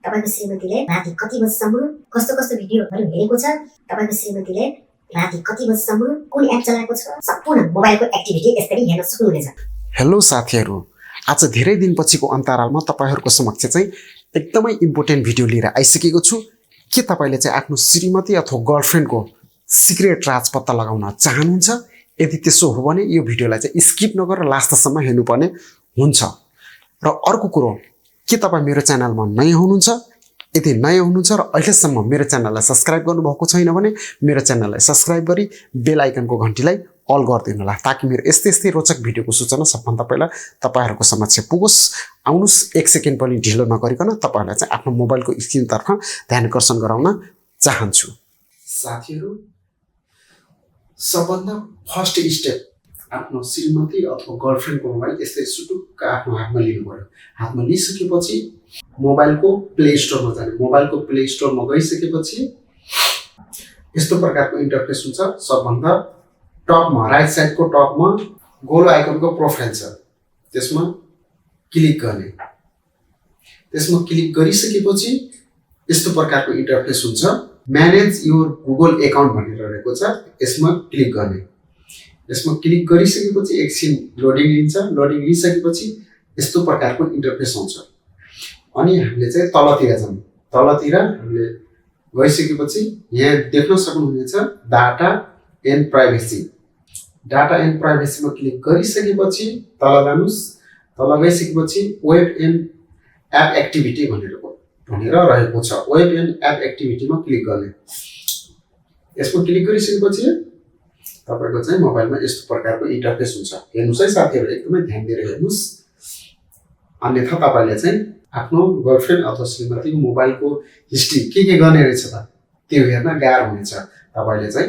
तपाईको श्रीमतीले राति कति बजेसम्म कस्तो कस्तो भिडियोहरू हेरेको छ, तपाईको श्रीमतीले राति कति बजेसम्म कुन एप चलाएको छ, सम्पूर्ण मोबाइलको एक्टिभिटी यसरी हेर्न सक्नुहुनेछ। हेलो साथीहरू, आज धेरै दिनपछिको अन्तरालमा तपाईहरुको समक्ष चाहिँ एकदमै इम्पोर्टेन्ट भिडियो लिएर आइसकेको छु। के तपाईले चाहिँ आफ्नो श्रीमती अथवा गर्लफ्रेन्डको सिक्रेट राज पत्ता लगाउन चाहनुहुन्छ? यदि त्यसो हो भने यो भिडियोलाई चाहिँ स्किप नगरेर लास्टसम्म हेर्नुपर्ने हुन्छ। र अर्को कुरो, के तपाई मेरो च्यानलमा नयाँ हुनुहुन्छ? यदि नयाँ हुनुहुन्छ र अहिलेसम्म मेरो च्यानललाई सब्स्क्राइब गर्नुभएको छैन भने मेरो च्यानललाई सब्स्क्राइब गरी बेल आइकनको घण्टीलाई अल गरिदिनु होला, ताकि मेरो यस्तै रोचक भिडियोको सूचना सबभन्दा पहिला तपाईहरुको समक्ष पुगोस्। आउनुस्, एक सेकेन्ड पनि ढिलो नगरिकन तपाईहरुलाई चाहिँ आफ्नो मोबाइलको स्क्रिनतर्फ ध्यान आकर्षण गराउन चाहन्छु। साथीहरु, सबभन्दा फर्स्ट स्टेप आफ्नो श्रीमती अथवा गर्लफ्रेन्डको मोबाइल यस्तै सुटुक्क आफ्नो हातमा लिनु पर्यो। हातमा लिइसकेपछि मोबाइलको प्ले स्टोरमा जाने। मोबाइलको प्ले स्टोरमा गइसकेपछि यस्तो प्रकारको इन्टरफेस हुन्छ। सबभन्दा टपमा राइट साइडको टपमा गोलो आइकनको प्रोफाइल छ, त्यसमा क्लिक गर्ने। त्यसमा क्लिक गरिसकेपछि यस्तो प्रकारको इन्टरफेस हुन्छ। म्यानेज योर गुगल एकाउन्ट भनेर रहेको छ, यसमा क्लिक गर्ने। यसमा क्लिक गरिसकेपछि एकछिन लोडिङ लिन्छ। लोडिङ लिइसकेपछि यस्तो प्रकारको इन्टरफेस आउँछ। अनि हामीले चाहिँ तलतिर जाउँ। तलतिर हामीले गइसकेपछि यहाँ देख्न सक्नुहुनेछ data and privacy. Data and प्राइभेसीमा क्लिक गरिसकेपछि तल जानुस्। तल गइसकेपछि वेब एन्ड एप एक्टिभिटी भनेर रहेको छ। वेब एन्ड एप एक्टिभिटीमा क्लिक गर्ने। यसमा क्लिक गरिसकेपछि तपाईको चाहिँ मोबाइलमा यस्तो प्रकारको इन्टरफेस हुन्छ। हेर्नुस् है साथीहरु, एकदमै ध्यान दिएर हेर्नुस्, अन्यथा तपाईले चाहिँ आफ्नो गर्लफ्रेन्ड अथवा श्रीमतीको मोबाइलको हिस्ट्री के गर्ने रहेछ त त्यो हेर्न गाह्रो हुनेछ। तपाईले चाहिँ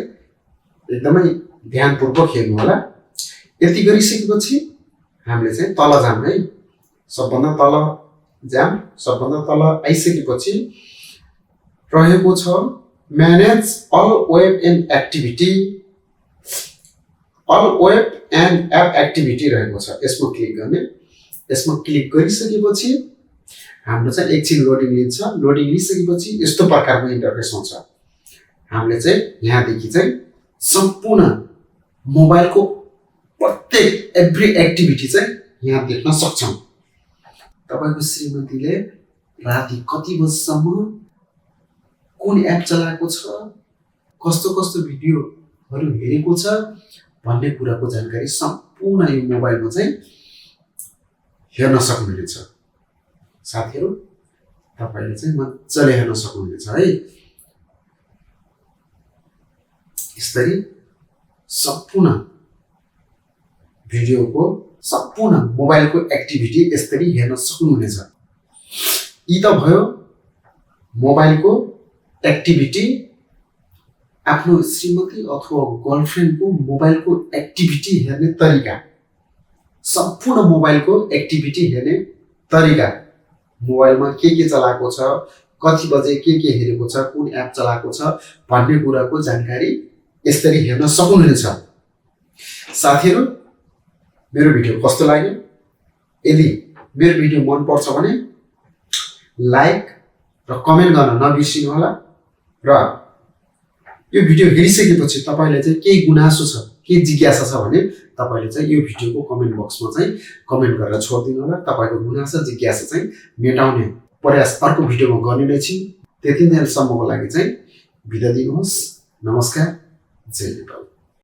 एकदमै ध्यानपूर्वक हेर्नु होला। यति गरिसकेपछि हामीले चाहिँ तल जाम है। सबभन्दा तल जाम। सबभन्दा तल आइसकेपछि रहेको छ manage all web and activity. All web and app activity रहेको छ, यसमा क्लिक गर्ने। यसमा क्लिक गरिसकेपछि हाम्रो चाहिँ एकछिन लोडिङ लिन्छ। लोडिङ लिइसकेपछि यस्तो प्रकारको इन्टरफेस आउँछ। हामीले चाहिँ यहाँदेखि चाहिँ सम्पूर्ण मोबाइलको प्रत्येक एभ्री एक्टिभिटी चाहिँ यहाँ देख्न सक्छौँ। तपाईको श्रीमतीले राति कति बजेसम्म कुन एप चलाएको छ, कस्तो कस्तो भिडियोहरू हेरेको छ भन्ने कुराको जानकारी सम्पूर्ण यो मोबाइलमा चाहिँ हेर्न सक्नुहुनेछ। साथीहरु, तपाईले चाहिँ मजाले हेर्न सक्नुहुनेछ है। यसरी सम्पूर्ण भिडियोको सम्पूर्ण मोबाइलको एक्टिभिटी यसरी हेर्न सक्नुहुनेछ। यी त भयो मोबाइलको एक्टिभिटी। आफ्नो श्रीमती अथवा गर्लफ्रेन्डको मोबाइलको एक्टिभिटी हेर्ने तरिका, सम्पूर्ण मोबाइलको एक्टिभिटी हेर्ने तरिका, मोबाइलमा के चलाएको छ, कति बजे के हेरेको छ, कुन एप चलाएको छ भन्ने कुराको जानकारी यसरी हेर्न सक्नुहुनेछ। साथीहरु, मेरो भिडियो कस्तो लाग्यो? यदि मेरो भिडियो मन पर्छ भने लाइक र कमेन्ट गर्न नबिर्सिनु होला। र यो भिडियो हेरिसकेपछि तपाईले चाहिँ केही गुनासो छ, के जिज्ञासा छ भने तपाईले चाहिँ यो भिडियोको कमेन्ट बक्समा चाहिँ कमेन्ट गरेर छोड्दिनु होला। तपाईको गुनासो जिज्ञासा चाहिँ मेटाउने प्रयास अर्को भिडियोमा गर्ने नै छु। त्यति बेलासम्मको लागि चाहिँ बिदा दिनुहोस्। नमस्कार, जय नेपाल।